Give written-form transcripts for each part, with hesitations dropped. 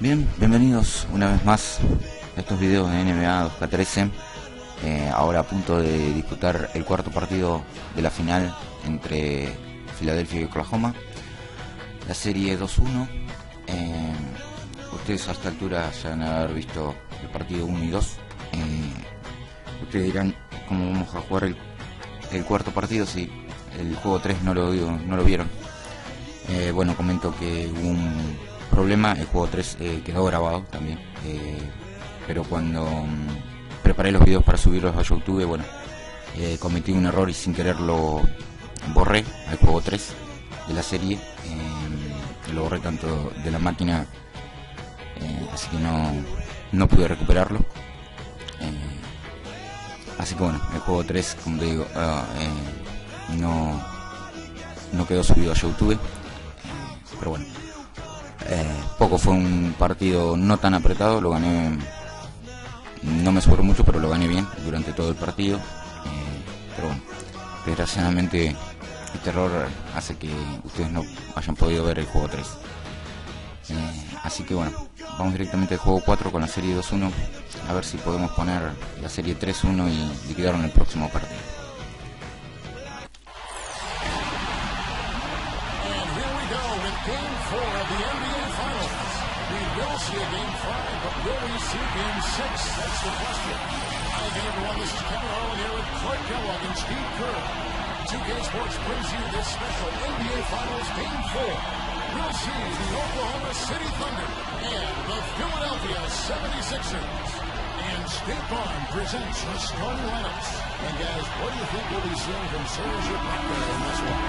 Bien, bienvenidos una vez más a estos videos de NBA2K13. Ahora a punto de disputar el cuarto partido de la final entre Filadelfia y Oklahoma, la serie 2-1. Ustedes a esta altura ya van a haber visto el partido 1 y 2. Ustedes dirán cómo vamos a jugar el cuarto partido si el juego 3 no lo vieron. Bueno, comento que hubo un problema, el juego 3 quedó grabado también, pero cuando preparé los videos para subirlos a YouTube, bueno, cometí un error y sin querer lo borré al juego 3 de la serie. Lo borré tanto de la máquina, así que no pude recuperarlo. Así que bueno, el juego 3, como te digo, no quedó subido a YouTube, pero bueno, poco, fue un partido no tan apretado, lo gané, no me sobró mucho, pero lo gané bien durante todo el partido. Pero bueno, desgraciadamente este error hace que ustedes no hayan podido ver el juego 3. Así que bueno, vamos directamente al juego 4 con la serie 2-1, a ver si podemos poner la serie 3-1 y liquidar en el próximo partido. Game 4 of the NBA Finals. We will see a Game 5, but will we see Game 6? That's the question. Hi again, everyone. This is Kevin Harlan here with Clark Kellogg and Steve Kerr. 2K Sports brings you this special NBA Finals Game 4. We'll see the Oklahoma City Thunder and the Philadelphia 76ers. And State Farm presents the starting lineups. And guys, what do you think we'll be seeing from Serge Ibaka in this one?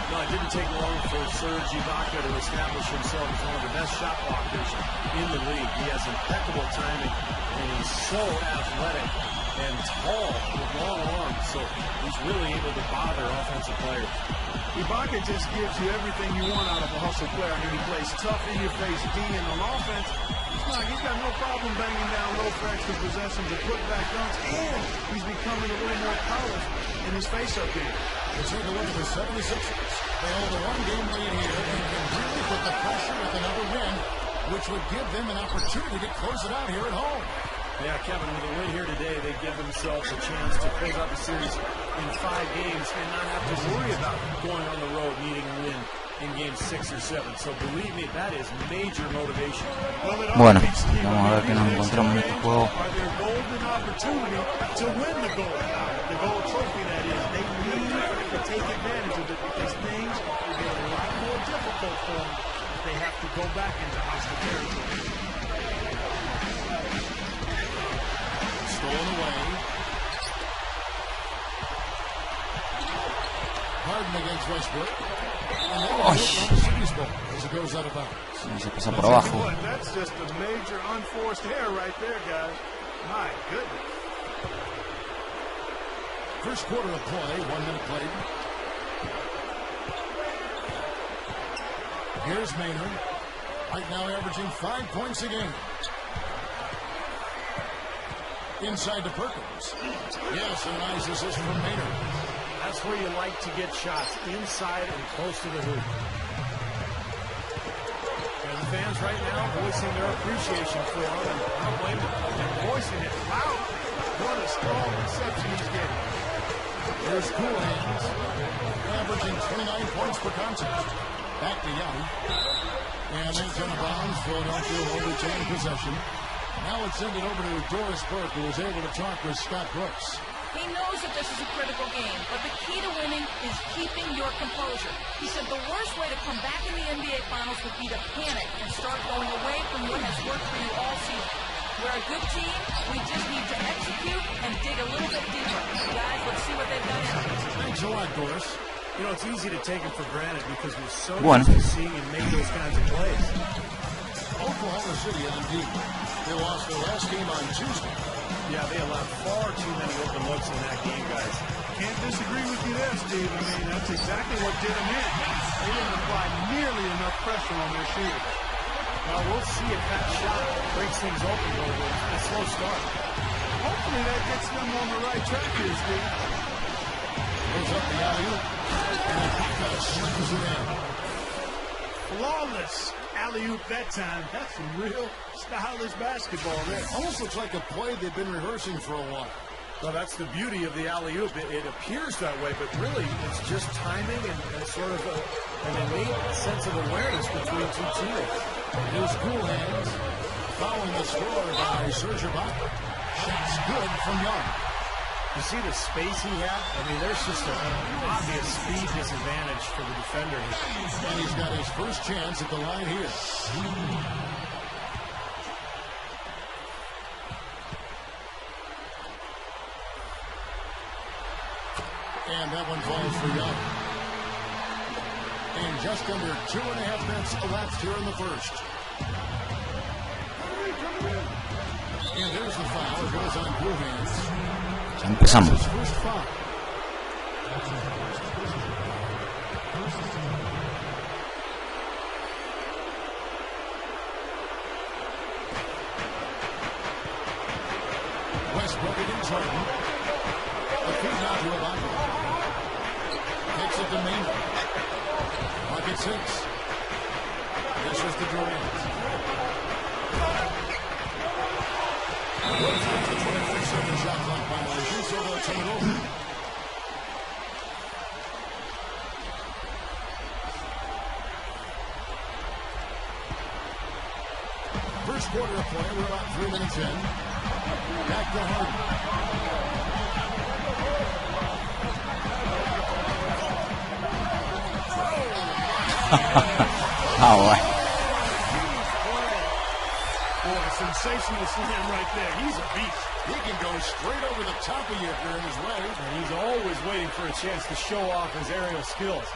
No, it didn't take long for Serge Ibaka to establish himself as one of the best shot blockers in the league. He has impeccable timing, and he's so athletic and tall with long arms, so he's really able to bother offensive players. Ibaka just gives you everything you want out of a hustle player. I mean, he plays tough, in-your-face D, and on offense, he's got no problem banging down low for extra possessions and putting back dunks, and he's becoming a little more polished in his face-up game. Let's take a look at the 76ers. They hold a one-game lead here and can really put the pressure with another win, which would give them an opportunity to close it out here at home. Yeah, Kevin, with a win here today, they give themselves a chance to close out the series in 5 games and not have to worry about going on the road needing a win in games 6 or 7. So believe me, that is major motivation. Bueno, vamos a ver qué nos encontramos en este juego. Are their golden opportunity to win the gold trophy, that is. They need to take advantage of it because things will get a lot more difficult for them if they have to go back into hostile territory. Stolen away. Harden against Westbrook. And then on the series ball as it goes out of bounds. Se pasa por abajo. That's just a major unforced error right there, guys. My goodness. First quarter of play, 1 minute played. Here's Maynard. Right now averaging 5 points a game. Inside to Perkins. Yes, a nice assist from Maynard. That's where you like to get shots, inside and close to the hoop. And the fans right now voicing their appreciation for him, and I don't blame them. They're voicing it loud. What a strong reception he's getting. There's Cool Hands, averaging 29 points per contest. Back to Young. And then out of bounds. Philadelphia will retain possession. Now let's send it over to Doris Burke, who was able to talk with Scott Brooks. He knows that this is a critical game, but the key to winning is keeping your composure. He said the worst way to come back in the NBA Finals would be to panic and start going away from what has worked for you all season. We're a good team. We just need to execute and dig a little bit deeper. Guys, let's see what they've done here. Thanks a lot, Doris. You know, it's easy to take him for granted because we're so used to seeing him make those kinds of plays. Oklahoma City on D. They lost their last game on Tuesday. Yeah, they allowed far too many open looks in that game, guys. Can't disagree with you there, Steve. I mean, that's exactly what did them in. They didn't apply nearly enough pressure on their shooters. Well, we'll see if that shot breaks things open a little bit. A slow start. Hopefully that gets them on the right track here, Steve. Goes up the alley-oop. And Ibaka circles it in. Flawless alley-oop that time. That's some real stylish basketball there. Almost looks like a play they've been rehearsing for a while. Well, that's the beauty of the alley-oop. It appears that way, but really it's just timing and sort of an innate sense of awareness between two teammates. Here's Cool Hands. Following the score by Serge Ibaka. Shot's good from Young. You see the space he had? I mean, there's just an obvious speed disadvantage for the defender. And he's got his first chance at the line here. And that one falls for Young. And just under 2.5 minutes elapsed here in the first. And there's the foul. It goes on Cool Hands. Empezamos. His first foul. Westbrook against Harden. The feed now to Ibaka. Takes it to Maynard. Bucket 6. This is the Durant. The 24-7 shot clock violation, so they'll turn it over. First quarter of play, we're about 3 minutes in. Back to Harden. Ah, bueno. Boy, sensational slam right there. He's a beast. He can go straight over the top of you if you're in his way. And he's always waiting for a chance to show off his aerial skills.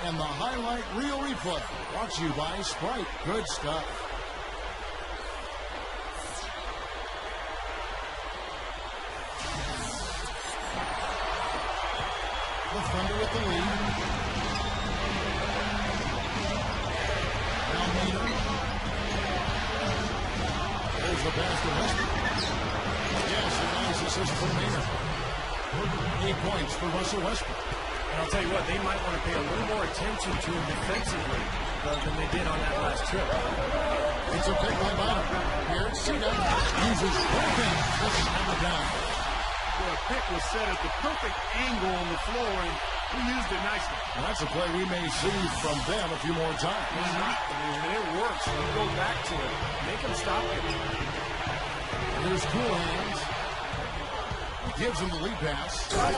And the highlight reel replay brought to you by Sprite. Good stuff. The Thunder with the lead. Now Maynard. There's the pass to Westbrook. Yes, a nice assist for Maynard. 8 points for Russell Westbrook. And I'll tell you what, they might want to pay a little more attention to him defensively than they did on that last trip. It's a pick by Bottom. Here, Cena uses both hands to slam it down. The pick was set at the perfect angle on the floor, and he used it nicely. And that's a play we may see from them a few more times. And it works. You go back to it. Make him stop it. Here's Cool Hands. Gives him the lead pass. I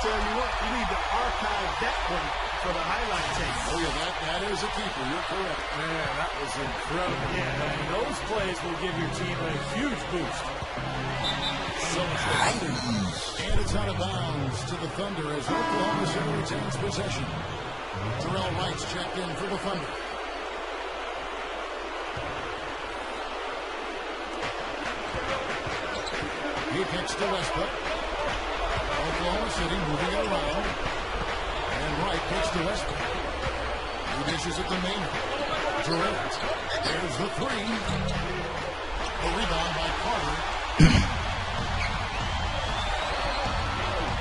tell you what, you need to archive that one for the highlight tape. Oh, yeah, that is a keeper. You're correct. Man, that was incredible. Yeah, and those plays will give your team a huge boost. So and it's out of bounds to the Thunder as Oklahoma City retains possession. Terrell Wright's checked in for the Thunder. He kicks to Westbrook. Oklahoma City moving it around. And Wright kicks to Westbrook. He dishes it to Maynard. Durant. There's the three. The rebound by Carter.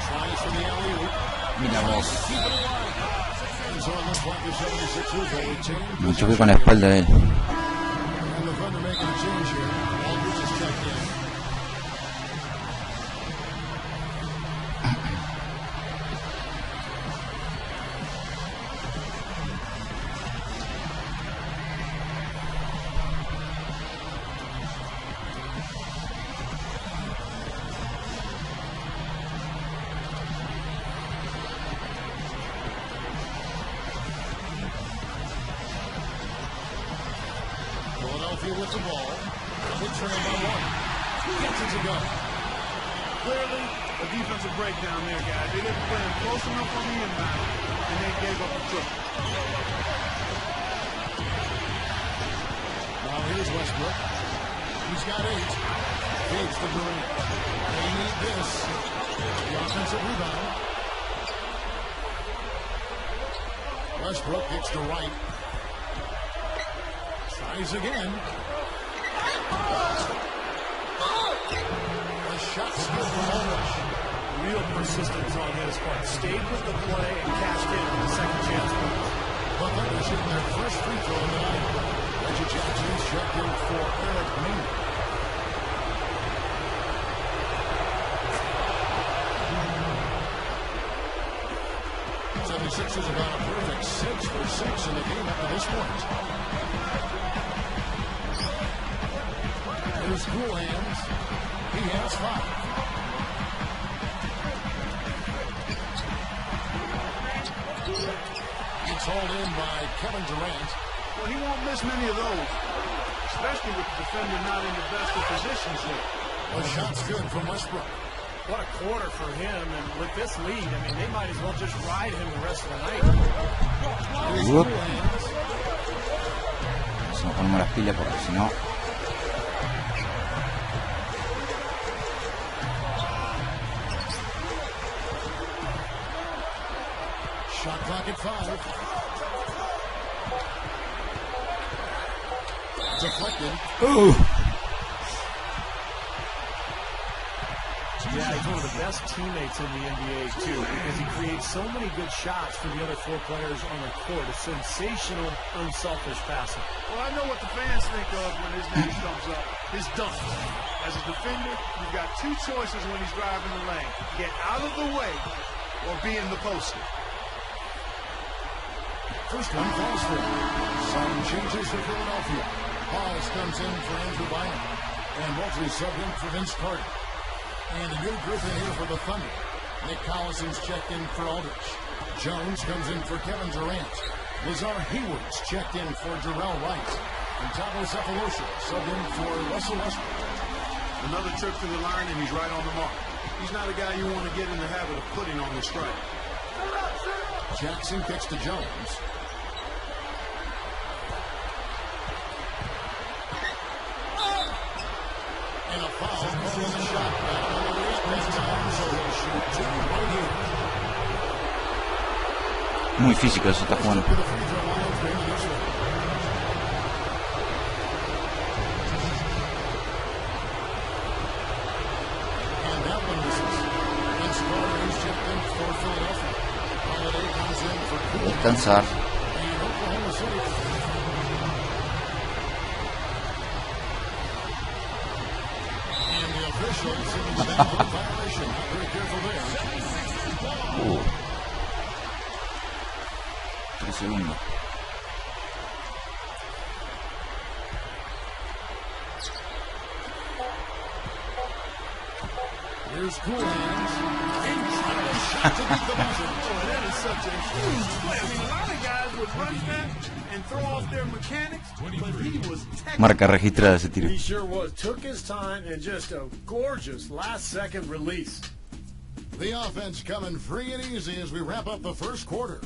Tries for the alley-oop. Mira vos. And so it looks like the 76ers will retain. Me choqué con la espalda de él. And the Thunder making a change here. Aldridge is checked in. With the ball, they trail by one. Gets it to go. Clearly, a defensive breakdown there, guys. They didn't play him close enough on the inbound, and they gave up a triple. Now here's Westbrook. He's got 8. Feeds the Durant. They need this. The offensive rebound. Westbrook gets to Wright. Tries again. The shot's good from Aldridge. real persistence on his part. Stayed with the play and cashed in on the second chance points. The Thunder shooting their first free throw of the night. Reggie Jackson is checked in for Eric Maynard. 76ers have got a perfect 6 for 6 in the game up to this point. There's Cool Hands. He has 5. It's hauled in by Kevin Durant. Well, he won't miss many of those, especially with the defender not in the best of positions here. The shot's good from Westbrook. What a quarter for him, and with this lead, I mean, they might as well just ride him the rest of the night. Whoop. Si nos ponemos las pilas porque si no... Shot clock at 5. Deflected. Ooh. Yeah, he's one of the best teammates in the NBA, too, because he creates so many good shots for the other 4 players on the court. A sensational, unselfish passer. Well, I know what the fans think of when his name comes up. His dunk. As a defender, you've got 2 choices when he's driving the lane. Get out of the way or be in the poster. First one falls for him. Some changes for Philadelphia. Pauls comes in for Andrew Bynum. And Moultrie subbed in for Vince Carter. And a new group in here for the Thunder. Nick Collison's checked in for Aldridge. Jones comes in for Kevin Durant. Lazar Hayward's checked in for Jarrell Wright. And Tabo Cephalosha subbed in for Russell Westbrook. Another trip to the line, and he's right on the mark. He's not a guy you want to get in the habit of putting on the strike. Jackson kicks to Jones. And a foul calling the shot back on the lead this time, so he'll shoot 2 right here. Muy físico eso está jugando. To the free throw line for him in this one. And that one misses. Vince Carter is checked in for Philadelphia. Holiday comes in for Cool. Descansar. And Oklahoma City. And the officials in the violation. Not very careful there. 3 segundos. Here's Cool Hands. Incredible shot to beat the buzzer. Boy, that is such a huge play. I mean, a lot of guys would run that and throw off their mechanics, but he was technical. Marca registrada ese tiro. He sure was. Took his time and just a gorgeous last-second release. The offense coming free and easy as we wrap up the first quarter.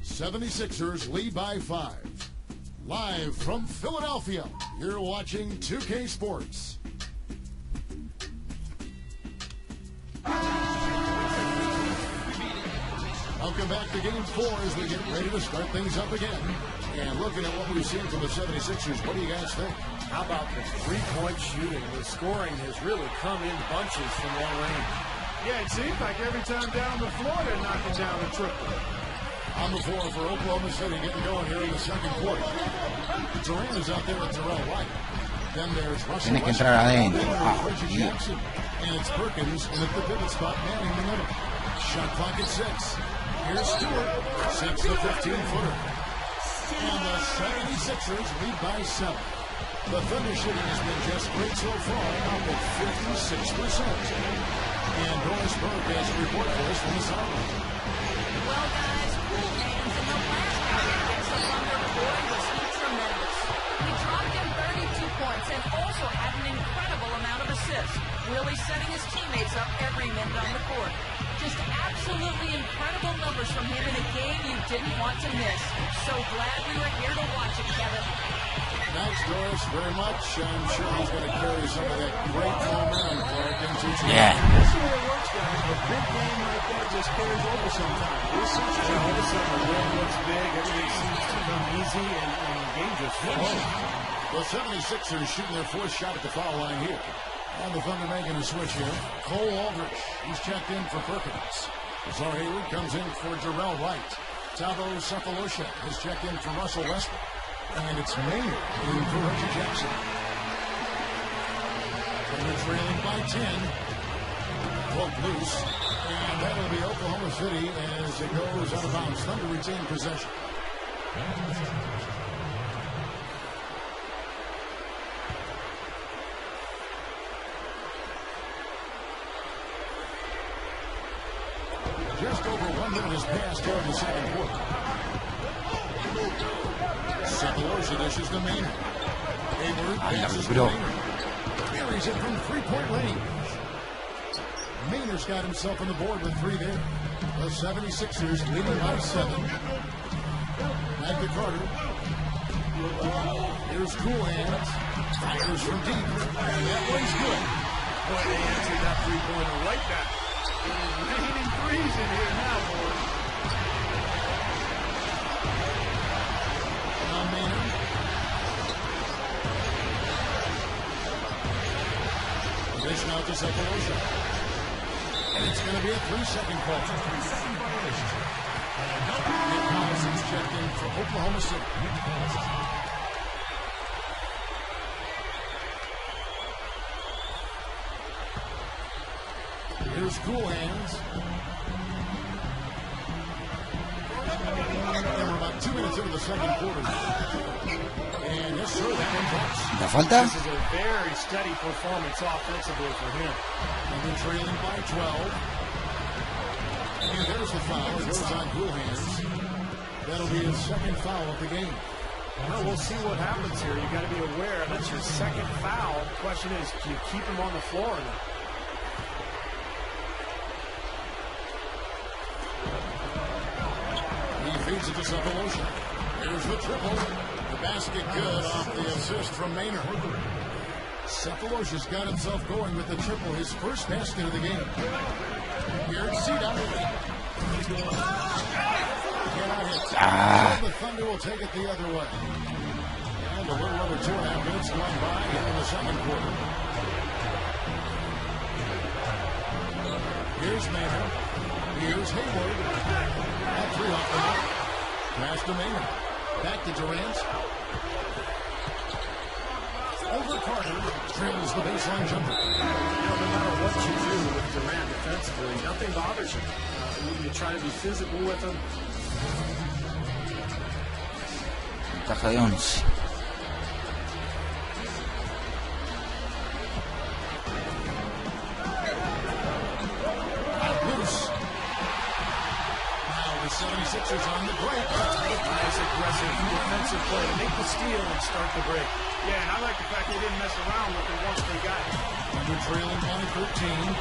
76ers lead by 5. Live from Philadelphia, you're watching 2K Sports. Welcome back to Game 4 as we get ready to start things up again. And looking at what we've seen from the 76ers, what do you guys think? How about the three-point shooting? The scoring has really come in bunches from long range. Yeah, it seems like every time down the floor they're knocking down a triple. On the floor for Oklahoma City, getting going here in the second quarter. Durant is out there with Jarrell Wright. Then there's Russell Tienes que entrar adentro. Westbrook, Reggie Jackson. And it's Perkins in at the pivot spot, manning the middle. Shot clock at 6. Here's Stewart. Sinks the 15-footer. And the 76ers lead by 7. The Thunder shooting has been just great so far, up at 56%. And Doris Burke has a report for us from the sideline. Well, guys, Cool Hands in the last game against the Thunder, boy, was he tremendous. He dropped in 32 points and also had an incredible amount of assists, really setting his teammates up every minute on the court. Just absolutely incredible numbers from him in a game you didn't want to miss. So glad we were here to watch it, Kevin. Thanks, Doris, very much. I'm sure he's going to carry some of that great momentum for our into tonight. Yeah. That's the way it works, guys. A big game like that just carries over sometimes. All of a sudden, the win looks big. Everything seems to come easy, and the game just flows. The 76ers shooting their 4th shot at the foul line here. And the Thunder making a switch here. Cole Aldrich, he's checked in for Perkins. Azar Hayward comes in for Jarrell Wright. Tavo Cephalosha has checked in for Russell Westbrook. And it's Maynard in for Reggie Jackson. Thunder trailing by 10. Broke loose. And that'll be Oklahoma City as it goes out of bounds. Thunder retain possession. Just over 1 minute has passed here in the second quarter. Cephalosha dishes to Maynard. Hayward passes to Maynard. Buries it from three-point range. Maynard's got himself on the board with 3 there. The 76ers leading by 7. Back to Carter. Here's Cool Hands. Fires from deep. And that one's good. Boy, they answered that three-pointer like that. It is raining threes in here now, boys. Now Maynard. Dish now to Cephalosha. And it's going to be a 3-second call. Nick Collison's checked in for Oklahoma City. Here's Cool Hands. And we're about 2 minutes into the second quarter. And yes, sir, that one drops. ¿La falta? This is a very steady performance offensively for him. And they're trailing by 12. And there's the foul. It goes on Cool Hands. That'll be his second foul of the game. Well, we'll see what happens here. You've got to be aware that's your second foul. The question is, do you keep him on the floor or not? He feeds it to Cephalosha. Here's the triple. The basket good off the assist from Maynard. Cephalosha's got himself going with the triple, his first basket of the game. Here's Cedar. The Thunder will take it the other way. And a little over 2.5 minutes going by here in the second quarter. Here's Maynard. Here's Hayward. That 3 off the mark. Pass to Maynard. Back to Durant. Over Carter. Trails the baseline jumper. No matter what you do with Durant defensively, nothing bothers you. You try to be physical with him. Ventaja de 11. Loose. Now the 76ers on the break. Nice aggressive defensive play to make the steal and start the break. Yeah, and I like the fact they didn't mess around with it once they got it. Under trailing by 13.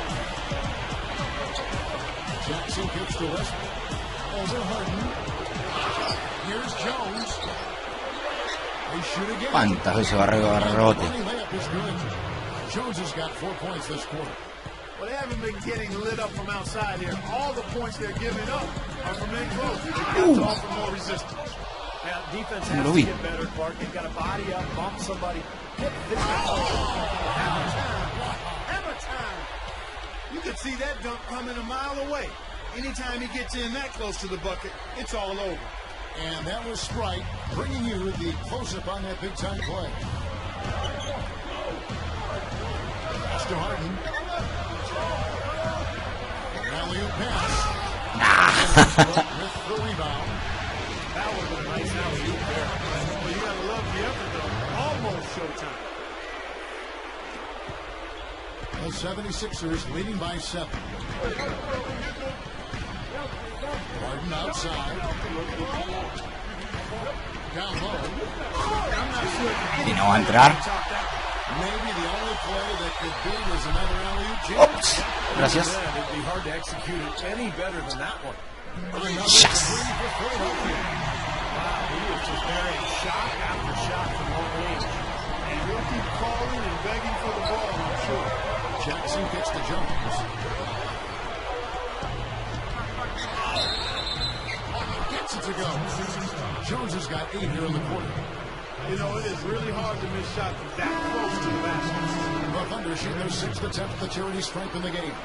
Jackson kicks to Westbrook. Over Harden. Here's Jones. They shoot again. ¿Cuántas veces va a rebote? Layup is good. Jones has got 4 points this quarter. Well, they haven't been getting lit up from outside here. All the points they're giving up are from in close. They've got to offer more resistance. Now, defense has to get better, Clark. They've got to body up, bump somebody. Hammer time. You could see that dunk coming a mile away. Anytime he gets in that close to the bucket, it's all over. And that was Sprite bringing you the close-up on that big-time play. Pass to Harden. Alley-oop pass. With the rebound. That was a nice alley-oop there. Well, you got to love the effort, though. Almost showtime. The 76ers leading by 7. Harden outside. Down low. I'm not sure. Y no va a entrar. Maybe the only play that could beat is another alley-oop. Oops. Gracias. It'd be hard to execute it any better than that one. Another Yes. three for Philadelphia. Wow, he was just burying shot after shot from long range. And he'll keep calling and begging for the ball, I'm sure. Jackson gets to Jones. Gets it to go. Jones has got 8 here in the quarter. You know, it is really hard to miss shots that close to the basket. The Thunder shoot their 6th attempt at the charity stripe in the game.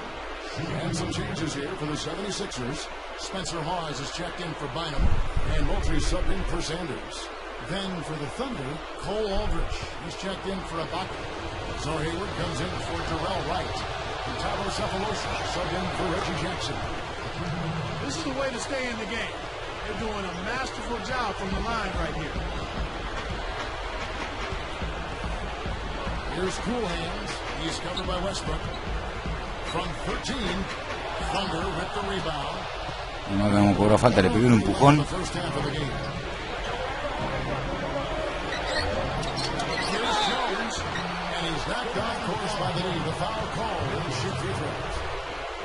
And some changes here for the 76ers. Spencer Hawes is checked in for Bynum, and Moultrie subbed in for Sanders. Then for the Thunder, Cole Aldrich is checked in for Ibaka. Zor Hayward comes in for Darrell Wright. And Tavo Cephalosha subbed in for Reggie Jackson. This is the way to stay in the game. They're doing a masterful job from the line right here. Here's Cool Hands. He's covered by Westbrook. From 13, Thunder with the rebound. No vemos cobró falta, le pegó un empujón. First half of the game. Here's Jones, and he's knocked off course by the knee. The foul call. He'll shoot free throws.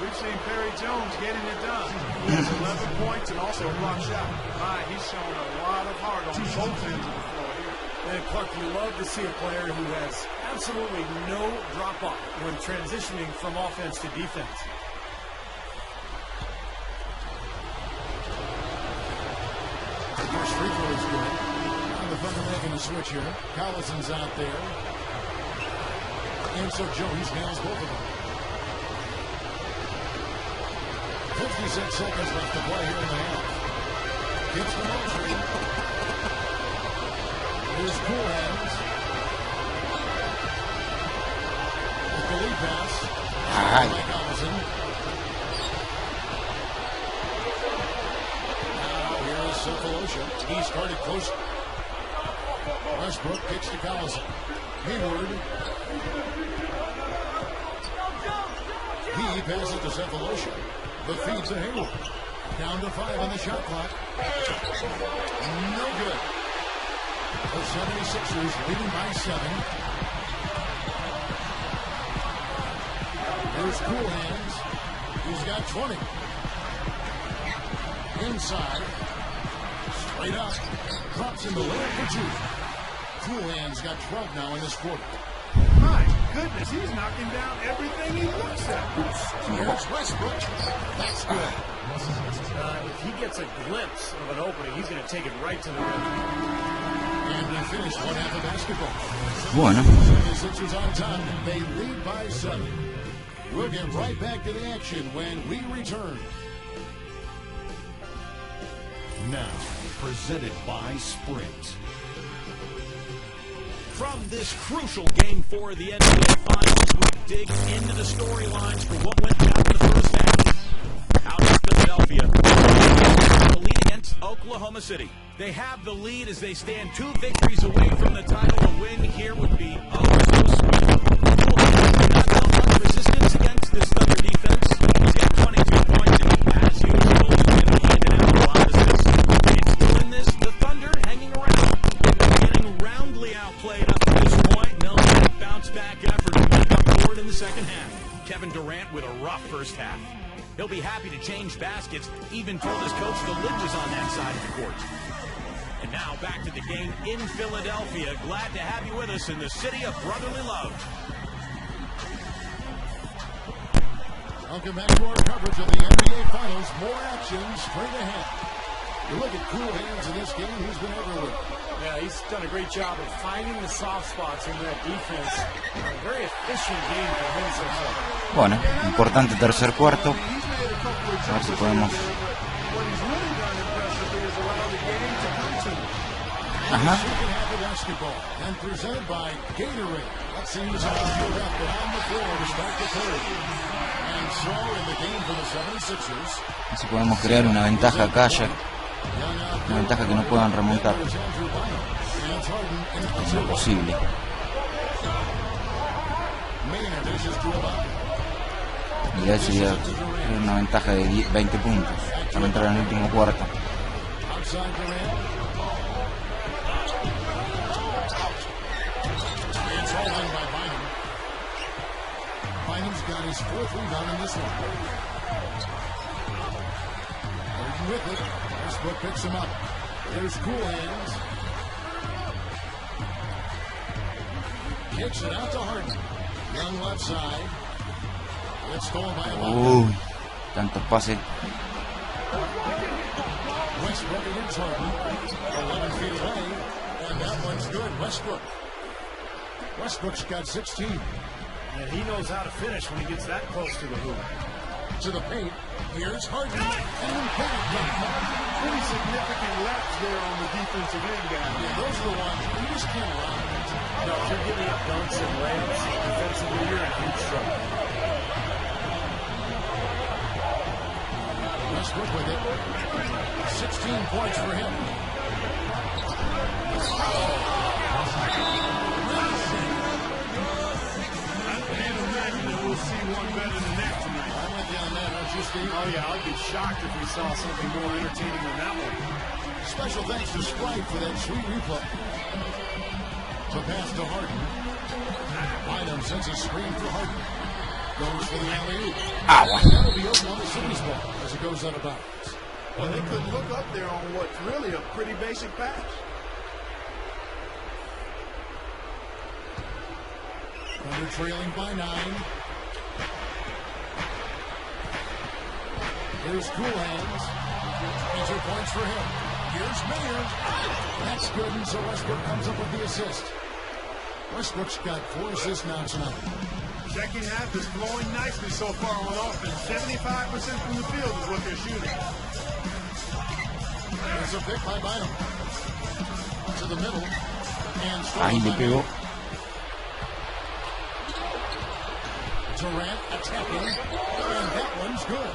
We've seen Perry Jones getting it done. He has 11 points and also a block shot. My, he's shown a lot of heart on both ends of the floor here. And Clark, you love to see a player who has absolutely no drop-off when transitioning from offense to defense. First free throw is good. Now the Thunder making a switch here. Collison's out there. And so Jones nails both of them. 56 seconds left to play here in the half. Gets the Moultrie. Here's Cool Hands. With the lead pass. By Collison. Now here is Cephalosha. He's guarded close. Westbrook kicks to Collison. Hayward. He passes to Cephalosha. The feed to Hayward. Down to 5 on the shot clock. No good. The 76ers leading by 7. Here's Cool Hands. He's got 20. Inside. Straight up. Drops in the lane for 2. Cool Hands got 12 now in this quarter. My goodness, he's knocking down everything he looks at. Here's Westbrook. That's good. If he gets a glimpse of an opening, he's going to take it right to the rim. And we finished one half of basketball. Bueno. 76ers on top. They lead by 7. We'll get right back to the action when we return. Now, presented by Sprint. From this crucial Game 4 of the NBA Finals, we dig into the storylines for what went down in the first half. Out in Philadelphia, the lead against Oklahoma City. They have the lead as they stand 2 victories away from the title. A win here would be so sweet. Not built much resistance against this Thunder defense. He's got 22 points, and as usual, he's been handing out a lot of assists. And still in this, the Thunder hanging around. Getting roundly outplayed up to this point. They'll need a bounce-back effort to make up for it in the second half. Kevin Durant with a rough first half. He'll be happy to change baskets, even told his coach the lid was on that side of the court. And now back to the game in Philadelphia. Glad to have you with us in the city of brotherly love. Welcome back to our coverage of the NBA Finals. More action straight ahead. You look at Cool Hands in this game. He's been everywhere. Yeah, he's done a great job of finding the soft spots in that defense. A very efficient game for him so far. Bueno, importante tercer cuarto. A ver si podemos. Ajá. Basketball and presented by Gatorade. That seems all filled up and on the floor to start the third. And so in the game for the 76ers. Así podemos crear una ventaja acá, ya. Una ventaja que no puedan remontar. Es imposible. Y ya sería una ventaja de 20 puntos para entrar en el último cuarto. Bynum's got his 4th rebound in this one. Harden with it. Westbrook picks him up. There's Cool Hands. Kicks it out to Harden. Young left side. It's stolen by Ibaka. Tantos pases. Westbrook against Harden. 11 feet away. And that one's good. Westbrook. Westbrook's got 16. And he knows how to finish when he gets that close to the hoop. To the paint. Here's Harden. And Pretty significant laps there on the defensive end, guys. yeah, those are the ones you just can't allow. No, if you're giving up dunks and layups, defensively, you're in huge trouble. Westbrook with it. 16 points for him. I can't imagine that we'll see one better than that tonight. I'm with you on that, aren't you, Steve? Oh, yeah, I'd be shocked if we saw something more entertaining than that one. Special thanks to Sprite for that sweet replay. To pass to Harden. Bynum sends a screen for Harden. Goes for the alley-oop. And that'll be Oklahoma City's ball as it goes out of bounds. Well, they couldn't look up there on what's really a pretty basic pass. Thunder trailing by 9. Here's Cool Hands. 22 points for him. Here's Mayer. That's good, and so Westbrook comes up with the assist. Westbrook's got 4 assists now tonight. Second half is flowing nicely so far on offense. 75% from the field is what they're shooting. There's a pick by Bynum. To the middle. And Ahí le pegó. Durant attacking. And that one's good.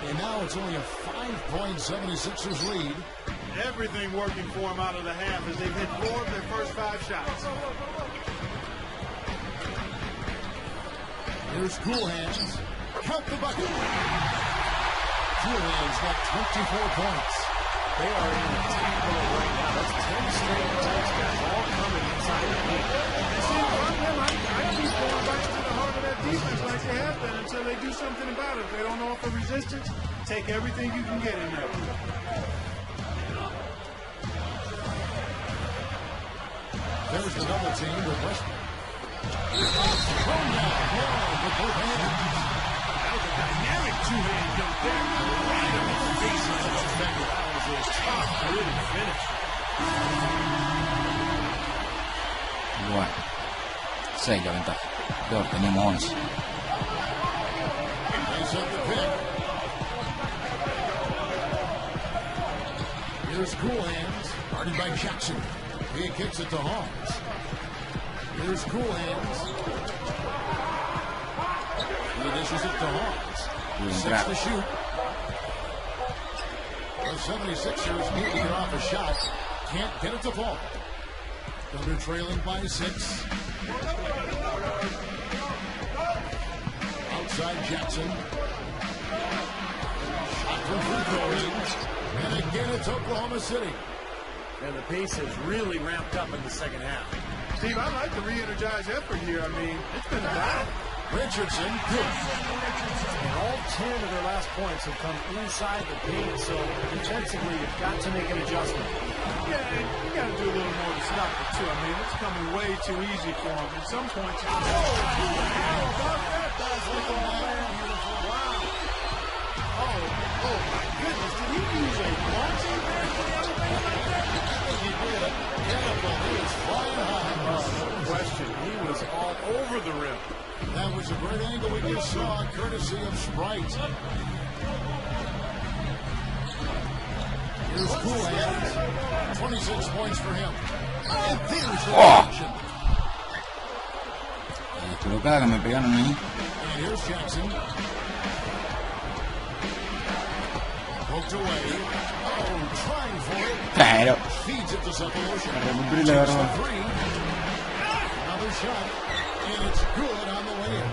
And now it's only a 5-point 76ers lead. Everything working for them out of the half as they've hit 4 of their first 5 shots. Here's Cool Hands. Count the bucket. Cool Hands got 24 points. They are in attack mode right now. That's 10 straight points, guys, all coming inside the paint. See, from them, I keep going back to the heart of that defense like they have been until they do something about it. If they don't offer resistance, take everything you can get in there. There's the double team with Westbrook. Thrown down. With both hands. That was a dynamic two-hand dunk there. Right on the face of the defender. That was a tough, gritty finish. Bueno, 6 la ventaja. Peor, teníamos 11. Nice up the pick. Here's Cool Hands. Guarded by Jackson. He kicks it to Hawes. Here's Cool Hands. He dishes it to Hawes. 6 to shoot. The 76ers need to get off a shot. Can't get it to fall. Thunder trailing by 6. Outside Jackson. Shot from free throw range. And again it's Oklahoma City. And the pace has really ramped up in the second half. Steve, I like the re-energized effort here. I mean, it's been a battle. Richardson, good. And all 10 of their last points have come inside the paint, so defensively you've got to make an adjustment. Yeah, and you got to do a little more to stop it, too. I mean, it's coming way too easy for them. At some points, it's just... Oh, my goodness. Did he use a launching there for the elevation like that? I think he did. Beautiful. He was flying high. No question. He was all over the rim. That was a great angle we just saw, courtesy of Sprite. Here's Cool Hands. 26 points for him. And there's the action. Colocada que me pegaron ahí. And here's Jackson. Poked away. Oh, trying for it. Pero. Feeds it to Cephalosha. Recuperé la verdad. Another shot. And it's good on the way in.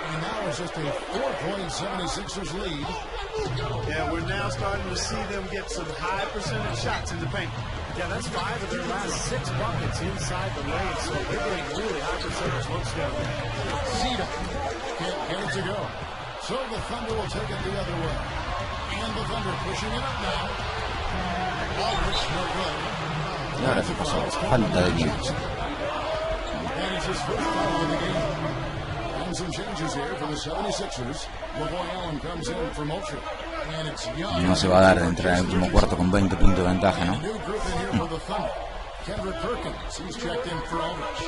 And now it's just a 4-point 76ers lead. Yeah, we're now starting to see them get some high percentage shots in the paint. Yeah, that's 5 of their last 6 buckets inside the lane, so they're getting really high percentage looks down there. Cedar can't get it to go. So the Thunder will take it the other way. And the Thunder pushing it up now. Aldrich, no good. Y ahora se pasó. Falta de tiempo. And it's his first foul of the game. And some changes here for the 76ers. LeBoy Allen comes in for Moultrie. And it's Young. No se va a dar de entrar en el último cuarto con 20 puntos de ventaja, ¿no? New group in here for the Thunder. Kendrick Perkins, he's checked in for Aldridge.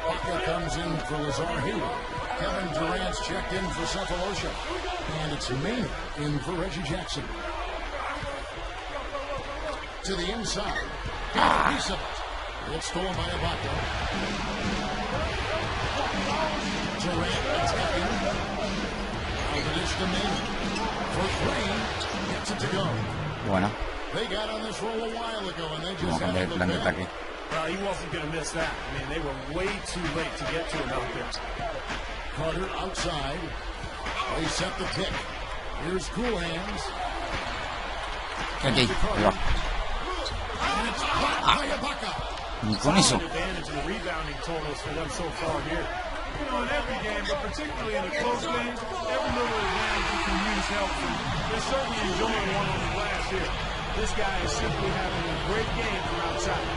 Ibaka comes in for Lazar Hayward. Kevin Durant's checked in for Cephalosha. And it's Maynard in for Reggie Jackson. To the inside. Piece of it. It's stolen by Ibaka. Durant attacking. Aldridge to Maynard. For three. Gets it to go. Bueno, They got on this roll a while ago and they vamos just a cambiar el plan de ataque. Well, he wasn't going to miss that. I mean, they were way too late to get to it out there. Carter outside. They set the pick. Here's Cool Hands. Ok, ahí va. And it's blocked by Ibaka. Y con eso, Advantage in the rebounding totals for them so far here. You know, in every game, but particularly in a close game, every little advantage you can use helps. And they're certainly enjoying one on the glass here. This guy is simply having a great game from outside.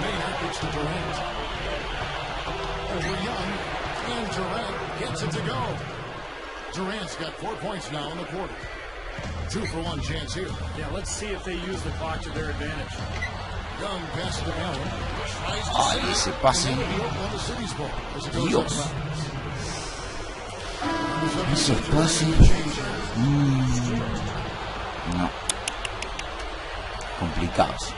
Maynard gets to Durant. Over Young. And Durant gets it to go. Durant's got 4 points now in the quarter. 2-for-1 chance here. Yeah, let's see if they use the clock to their advantage. Young passes to Allen. Tries to ay, save ese it. pase, And it'll be Oklahoma City's ball as it goes Dios. out of bounds. Esos pases, no, complicados.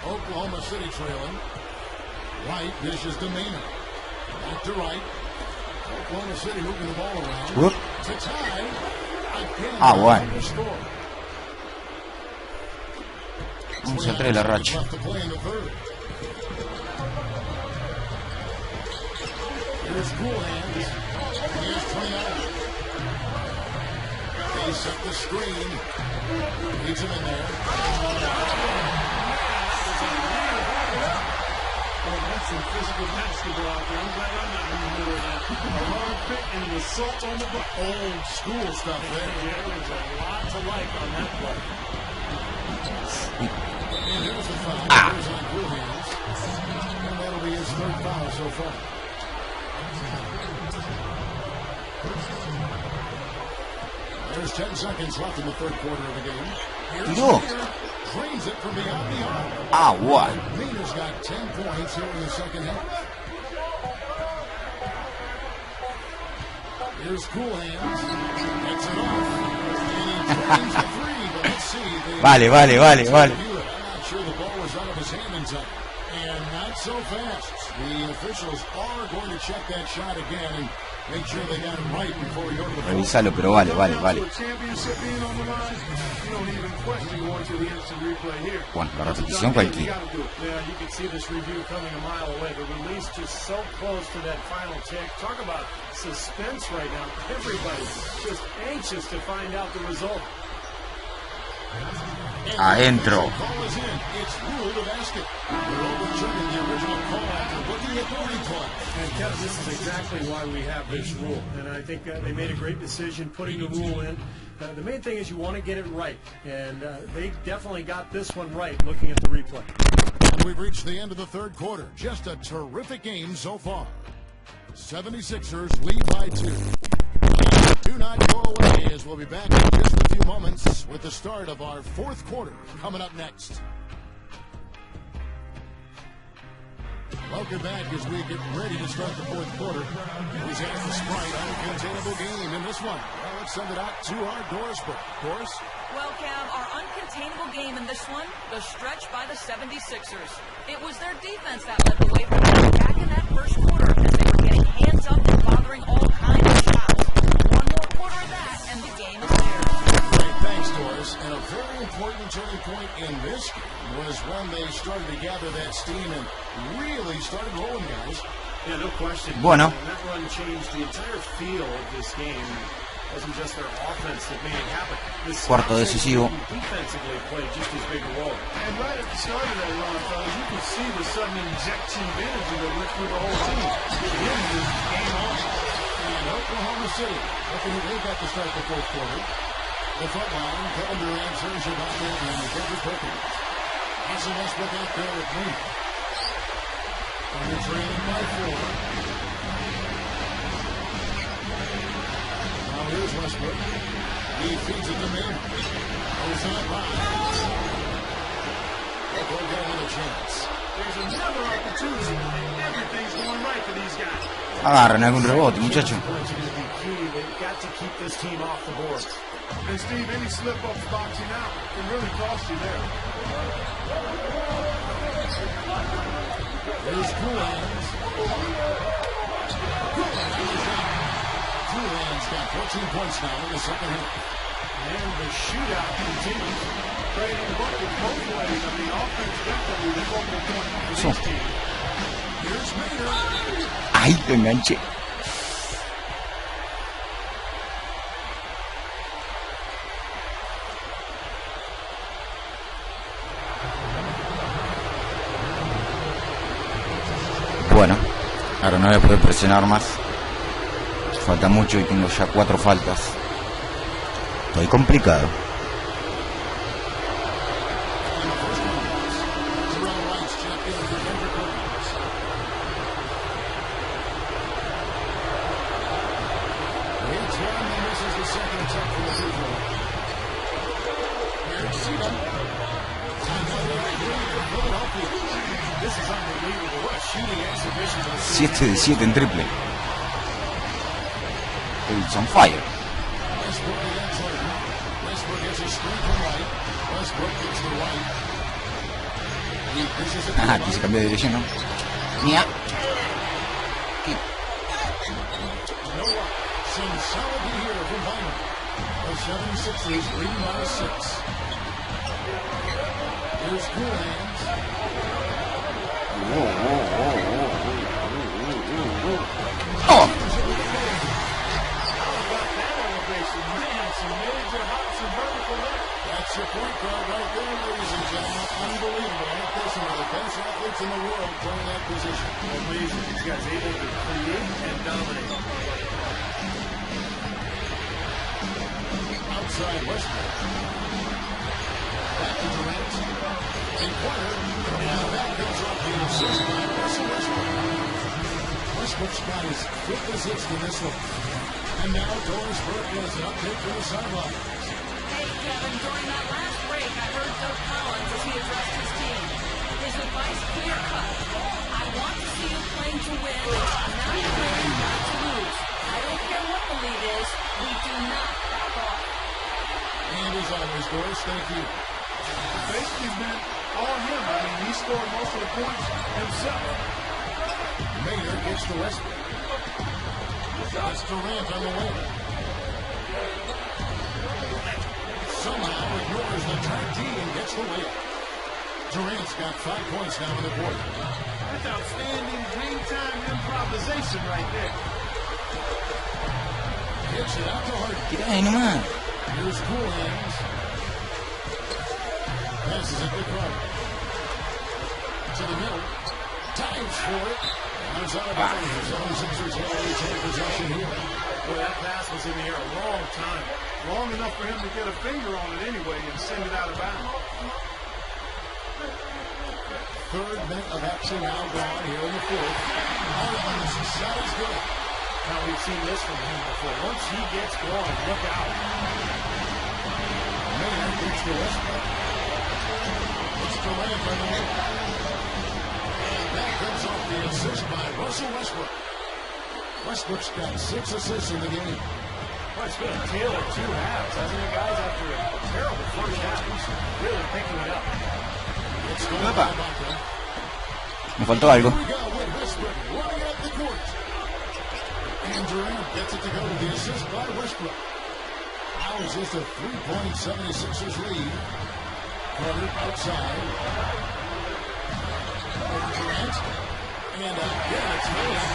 Oklahoma City trailing. Wright dishes to Maynard. Back to Wright. Oklahoma City moving the ball around. Whoop. To tie. Again, Ah, bueno. the score. 11-3 la racha. Left to play in the third. Here's Cool Hands. Here's Triana. They set the screen. Leads him in there. Oh, that's some physical basketball out there. I'm glad I'm not in the middle of that. A hard pick and an assault on the butt. Old school stuff there. Yeah, there's a lot to like on that play. And there's the foul. There's on Cool Hands. And that'll be his third foul so far. There's 10 seconds left in the third quarter of the game. Here's Tiró. Maynard. Drains it from beyond the arc. Ah, bueno. Maynard's got 10 points here in the second half. Here's Cool Hands. Gets it off. And he drains the three, but let's see. Vale, vale, vale, vale. I'm not sure the ball was out of his hand in time. And not so fast. The officials are going to check that shot again and make sure they got it right before we go to the fourth. Revísalo, pero vale, vale, vale. A championship being on the line, you don't even question going to the instant replay here. Bueno, la repetición cualquiera. Yeah, you can see this review coming a mile away. The release just so close to that final tick. Talk about suspense right now. Everybody's just anxious to find out the result. Adentro. Call is in. It's ruled a basket. They're overturning the original call after looking at the replay. And Kevin, this is exactly why we have this rule. And I think they made a great decision putting the rule in. The main thing is you want to get it right. And they definitely got this one right looking at the replay. And we've reached the end of the third quarter. Just a terrific game so far. 76ers lead by 2. Do not go away as we'll be back in just a few moments with the start of our fourth quarter coming up next. Welcome back as we get ready to start the fourth quarter. He's at the Sprite uncontainable game in this one. Well, let's send it out to our Doris book. Doris? Well, Cam, our uncontainable game in this one, the stretch by the 76ers. It was their defense that led the way for them back in that first quarter as they were getting hands up and bothering all kinds of shots. One more quarter of that, and the game is theirs. Great, thanks, Doris. And a very important turning point in this game was when they started to gather that steam and really started rolling, guys. Yeah, no question. Bueno. And that run changed the entire feel of this game. It wasn't just their offense that made it happen. This Cuarto decisivo. defensively played just as big a role. And right at the start of that run, fellas, you can see the sudden injection of energy that went through the whole team. Then was game on. And Oklahoma City, looking at they've got to start the fourth quarter. The front line, Kevin Durant, Serge Ibaka, and Kendrick Perkins. Russell Westbrook out there with me. And they're trailing by 4. Now here's Westbrook. He feeds it to Maynard. Goes on by. They'll get another chance. There's another opportunity, and everything's going right for these guys. Agarran algún rebote, muchacho. Points are going to be key. They've got to keep this team off the board. And Steve, any slip-ups boxing out can really cost you there. There's Kulan's. Kulan's got 14 points now in the second half. And the shootout continues. Trading buckets both ways. I mean, offense definitely the focal point for this team. Here's Maynard. Ay, lo enganché. Bueno, ahora no voy a poder presionar más. Falta mucho y tengo ya 4 faltas. Estoy complicado. This is unbelievable. What a shooting exhibition. 7 de 7 en triple. It's on fire. Westbrook against Jordan. Westbrook gets a screen from White. Westbrook gets the White. He pushes it. Ajá, aquí se cambió de dirección, ¿no? Mía. Noah, some solid here from Bynum. The 76ers leading by 6. Here's Kulan's. Oh. That's your point guard right there, ladies and gentlemen. Unbelievable. I think some of the best athletes in the world playing that position. Amazing. These guys able to create and dominate. Outside Westbrook. Back to Durant. In corner. And that comes off the assist by Russell Westbrook. Westbrook's got his 5th assist in this one. And now Doris Burke has an update to the sideline. Hey, Kevin, during that last break, I heard Doug Collins as he addressed his team. His advice clear-cut. I want to see you playing to win, not playing not to lose. I don't care what the lead is. We do not back off. And as always, Doris, thank you. Basically, man, all him. I mean, he scored most of the points himself. Maynard gets to Westbrook. That's Durant on the way. Somehow ignores the track D and gets the layup. Durant's got 5 points now in the quarter. That's outstanding game-time improvisation right there. Hits it out to Harden. Tira ahí nomás. Here's Kulan's. Passes it to Carter. To the middle. Dives for it. Comes out of bounds. The 76ers have retained possession here. Boy, that pass was in the air a long time. Long enough for him to get a finger on it anyway and send it out of bounds. 3rd minute of action now gone here in the 4th. Harden's shot is good. Now, we've seen this from him before. Once he gets going, look out. Maynard gets to Westbrook. It's Durant by the way. And that comes off the assist by Russell Westbrook. Westbrook's got 6 assists in the game. Well, it's been a tale of 2 halves, hasn't it, guys? After a terrible first half, he's really picking it up. It's going Epa. by Ibaka. Me faltó algo. Here we go with Westbrook running up the court. And Durant gets it to go with the assist by Westbrook. Now it's just a 3-point 76ers lead. Carter outside. Durant. And again, it's Maynard.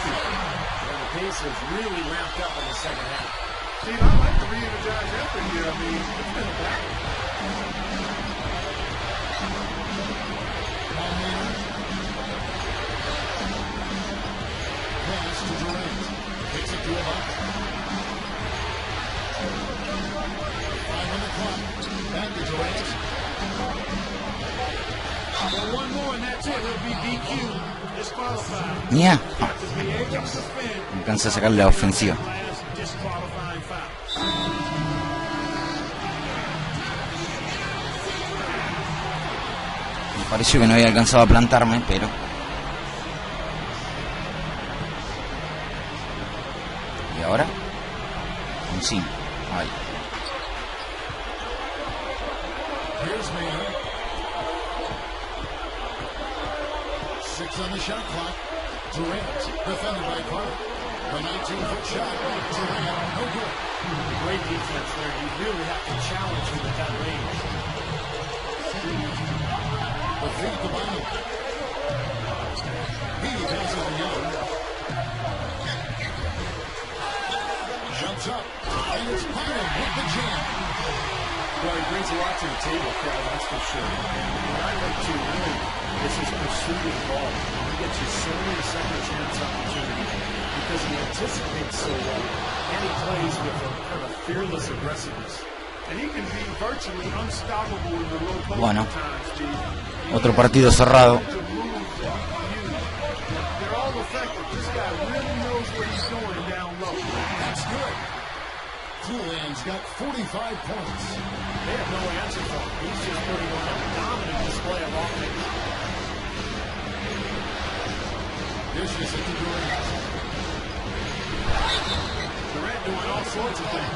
And the pace has really ramped up in the second half. See, I like the re-energized effort here. I mean, it's been a battle. Now Maynard. Pass to Durant. Takes it to Ibaka. 5 on the clock. Back to Durant. Well, one more and that's it. It'll be DQ. Disqualified. Mía. Got to be able to defend. Me alcanza a sacar la ofensiva. Last disqualifying foul. Pareció que no había alcanzado a plantarme, pero... ¿Y ahora? Un 5. Ahí. Here's Mayer. 6 on the shot clock. Durant, defended by Carter. The 19-foot shot. Durant, no good. Great defense there. You really have to challenge him at that range. The feed at the bottom. He passes the other. Jumps up. And it's Bynum with the jam. Well, he brings a lot to the table, Carl, that's for sure. What I like to really is his pursuit of the ball. He gets you so many second chance opportunities because he anticipates so well, and he plays with a kind of fearless aggressiveness. And he can be virtually unstoppable in the low post Bueno, times, Steve. otro partido cerrado. They're all effective. This guy really knows what he's doing down low. That's good. Julian's got 45 points. They have no answer for him. He's just putting on a dominant display of offense. Dishes it to Durant. Durant doing all sorts of things.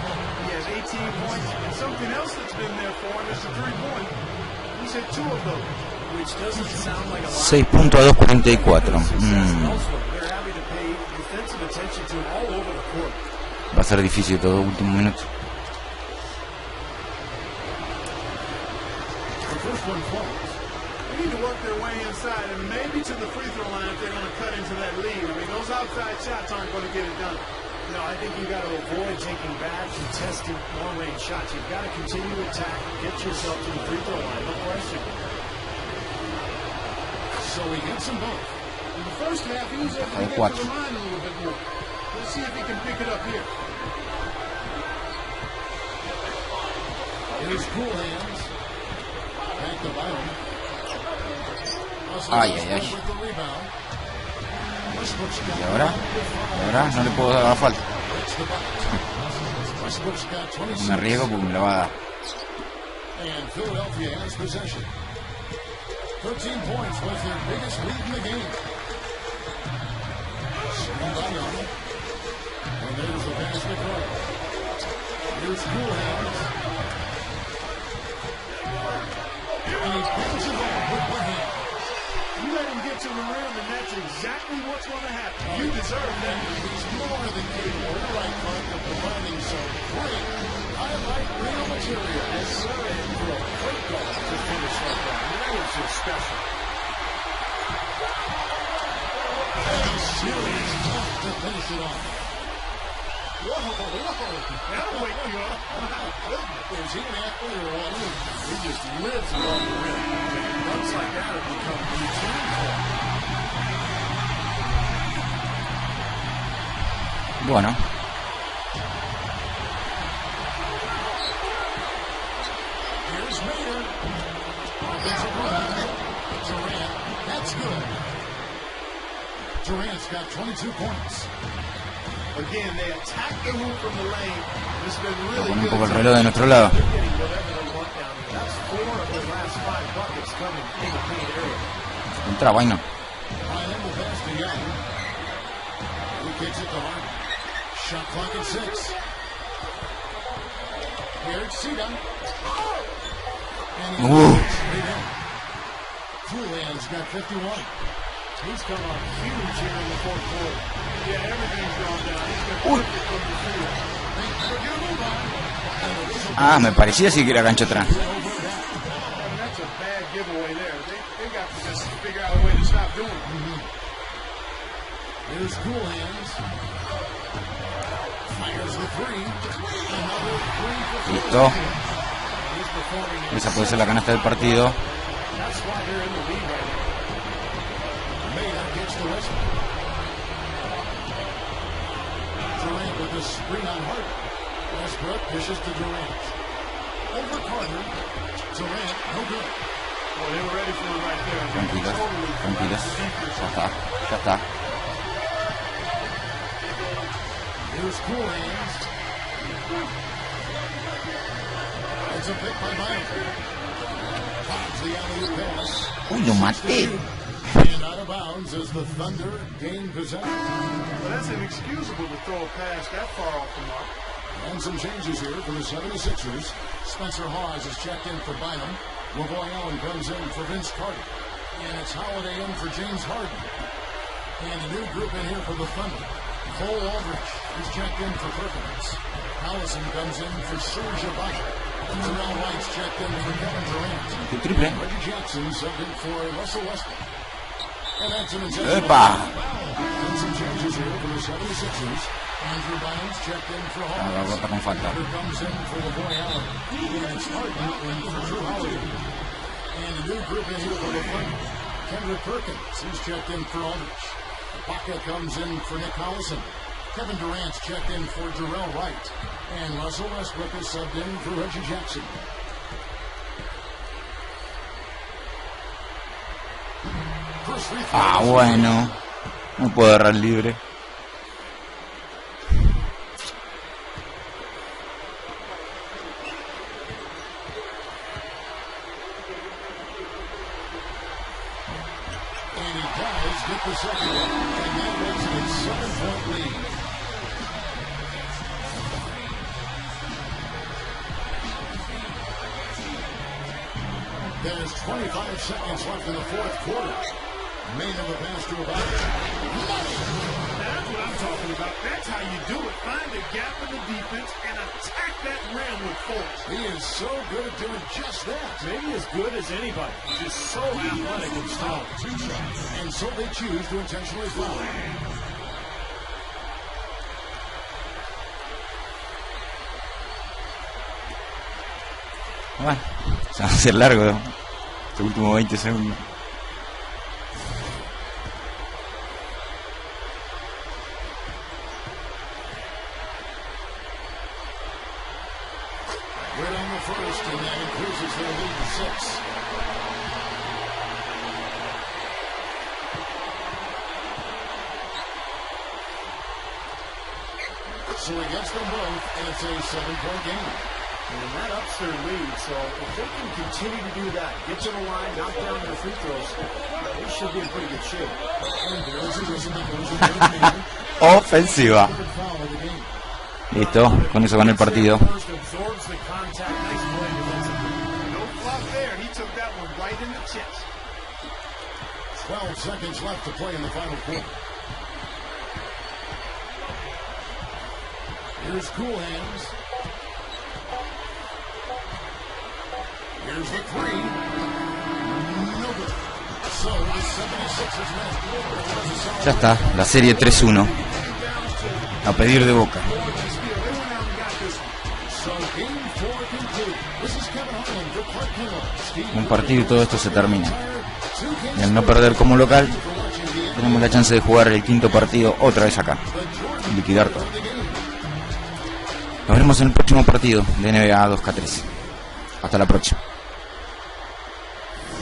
He has 18 points, and something else that's been there for him is the three-point. He's hit 2 of those. Which doesn't sound like a lot. 6 puntos a 2.44. They're having to pay defensive attention to him all over the court. Va a ser difícil todo último minuto. The first one falls. They need to work their way inside and maybe to the free throw line if they're going to cut into that lead. I mean, those outside shots aren't going to get it done. No, I think you got to avoid taking bad, contested, long-range shots. You've got to continue to attack, get yourself to the free throw line, no question. So he gets them both. In the first half, he was able to get to the line a little bit more. Let's see if he can pick it up here. Here's cool hands. Back to Byron. Ay, ay, ay. With the rebound. Westbrook's got ¿Y ahora? No le puedo dar la falta. Westbrook's got 26. Me arriesgo porque me la va a dar. And Philadelphia has possession. 13 points was their biggest lead in the game. Screen by Young. And there's the basket right. Here's cool hands. And he picks it up with one hand. You let him get to the rim, and that's exactly what's going to happen. You deserve that. He's more than capable, right, Clark, of providing some great highlight reel material. Yes, sir, and for a quick goal to finish like that. That was just special. And a serious tough to finish it off. Whoa, that'll wake you up. Is he an athlete or what? He just lives along the rim. Runs like that have become routine for him. Bueno, Here's Mayer. Offensive rebound. Durant. That's good. Durant's got 22 points. Again, they attack the hoop from the lane. It's been really pone un good. poco el reloj de nuestro lado. They're getting whatever they want down here. That's 4 of their last 5 buckets coming in the paint area. Entra, Vaino. Ryan will pass to Young. Who kicks it to Harden. Shot clock at 6. Here's Sita. And he straight in. Julian's got 51. He's come up huge here in the fourth quarter. Yeah, everything's gone down. He's been perfect from the field. Ah, me parecía sí que era cancha atrás. I mean, that's a bad giveaway there. They got to just figure out a way to stop doing it. Here's cool hands. Fires the 3. Another 3 for Listo. He's performing. Esa puede ser la canasta del partido. That's why they're in the lead right now. Mayer gets to Westbrook. Durant with the screen on Harden. Westbrook pushes to Durant. Over Carter. Durant, no good. Well, they were ready for him right there. Tranquilos, tranquilos. Ya está, ya está. Here's cool hands. It's a pick by Bynum. Finds the alley-oop pass. Uy, lo maté. And out of bounds as the Thunder gain possession. Well, that's inexcusable to throw a pass that far off the mark. And some changes here for the 76ers. Spencer Hawes is checked in for Bynum. LaVoy Allen comes in for Vince Carter. And it's Holiday in for James Harden. And a new group in here for the Thunder. Cole Aldrich is checked in for Perkins. Allison comes in for Serge Ibaka. Terrell Wright's checked in for Kevin Durant. Tu triple. Reggie Jackson subbed in for Russell Westbrook. And that's an Epa. And some changes here for the 76ers. Andrew Bynum's checked in for Hawes. Rota con falta. Carter comes in for LaVoy Allen. And it's Harden in for Drew Holiday. And a new group in here for the Thunder. Kendrick Perkins, he's checked in for Aldrich. Ibaka comes in for Nick Collison. Kevin Durant's checked in for Terrell Wright. And Russell Westbrook is subbed in for Reggie Jackson. First free throw. Ah, bueno. No puedo agarrar libre. And he does get the second one. And that makes it a 7-point lead. There's 25 seconds left in the fourth quarter. Main of the pass to Ibaka. That's what I'm talking about. That's how you do it. Find a gap in the defense and attack that rim with force. He is so good at doing just that. Maybe as good as anybody. Just so athletic and strong. And so they choose to intentionally foul. Bueno, se va a hacer largo este último 20 segundos. Right on the first, and that increases their lead to 6. So he gets them both, and it's a 7-point game. And that ups their lead, so if they can continue to do that, get to the line, knock down their free throws, they should be in pretty good shape. And there's a reason that goes into the game. Ofensiva. Third foul of the game. Listo, con eso gana el partido. First absorbs the contact, nice play defensively. No flop there. He took that one right in the chest. 12 seconds left to play in the final quarter. Here's Cool Hands. Here's the three. No good. So the 76ers men. Ya está, la serie 3-1. A pedir de Boca. So game 4 concluded. This is Kevin Harlan for Clark Kent. Un partido y todo esto se termina. Y al no perder como local, tenemos la chance de jugar el quinto partido otra vez acá. Y liquidar todo. Nos veremos en el próximo partido de NBA 2K13. Hasta la próxima.